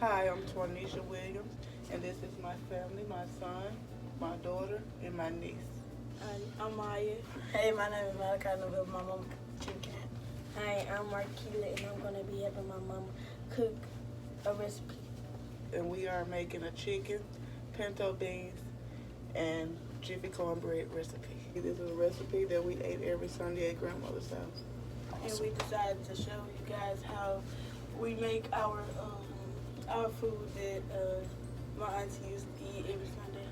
Hi, I'm Twonisha Williams, and this is my family, my son, my daughter, and my niece. I'm Maya. Hey, my name is Malachi, and I'm helping my mom cook chicken. Hi, I'm Marquita, and I'm going to be helping my mom cook a recipe. And we are making a chicken, pinto beans, and jiffy cornbread recipe. This is a recipe that we ate every Sunday at grandmother's house. And we decided to show you guys how we make our food that my auntie used to eat every Sunday.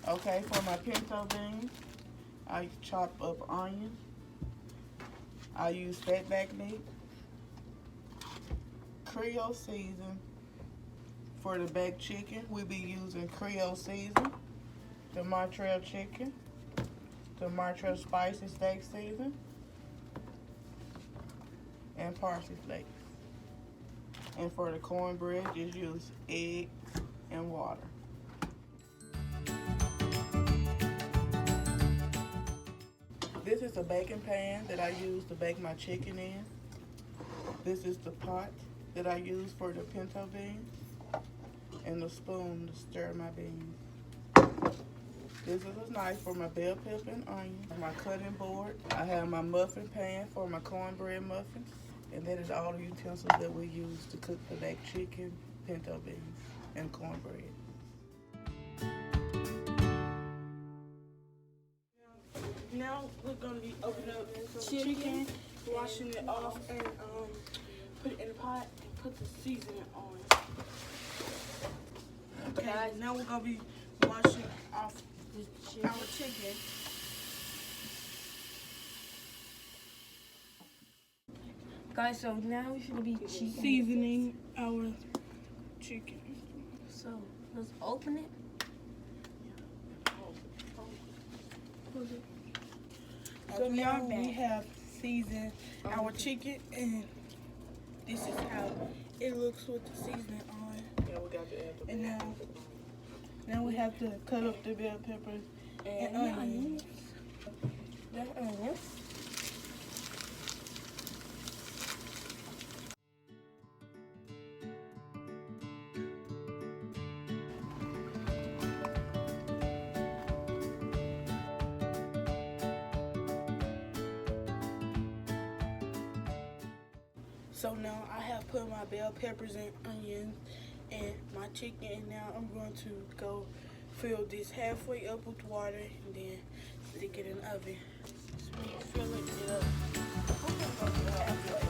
Okay, for my pinto beans, I chop up onion. I use fatback meat, Creole season. For the baked chicken, we'll be using Creole season, the Montreal chicken, the Montreal spicy steak season, and parsley flakes. And for the cornbread, just use egg and water. This is a baking pan that I use to bake my chicken in. This is the pot that I use for the pinto beans, and the spoon to stir my beans. This is a knife for my bell pepper and onion. My cutting board. I have my muffin pan for my cornbread muffins. And that is all the utensils that we use to cook the baked chicken, pinto beans, and cornbread. Now we're going to be opening up some chicken, washing it off, and put it in the pot and put the seasoning on. Okay, now we're going to be washing off our chicken. Guys, so now we should be Seasoning our chicken. So let's open it. So now we have seasoned our chicken, and this is how it looks with the seasoning on. Yeah, we got to add the And now we have to cut up the bell peppers and onions. The onions. So now I have put my bell peppers and onions and my chicken, and now I'm going to go fill this halfway up with water and then stick it in the oven. So when you fill it up, I'm going to go halfway.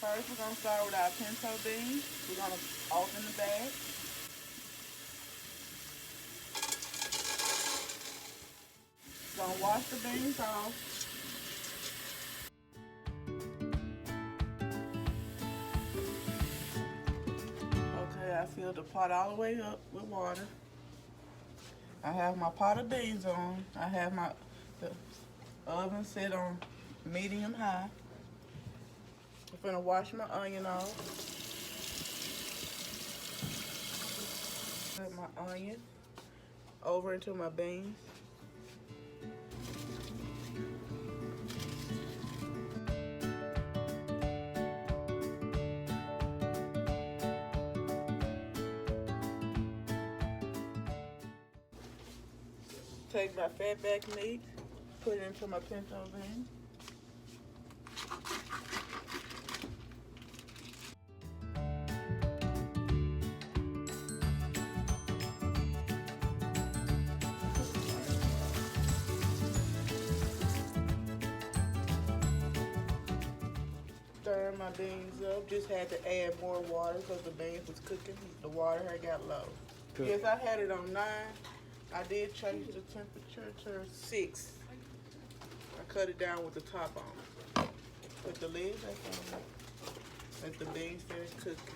First, we're going to start with our pinto beans. We're going to open the bag. We're going to wash the beans off. Okay, I filled the pot all the way up with water. I have my pot of beans on. I have the oven set on medium high. I'm gonna wash my onion off. Put my onion over into my beans. Take my fatback meat, put it into my pinto beans. Stirring my beans up. Just had to add more water because the beans was cooking. The water had got low. Good. Yes, I had it on 9. I did change the temperature to 6. I cut it down with the top on. Put the lid back on. Let the beans finish cooking.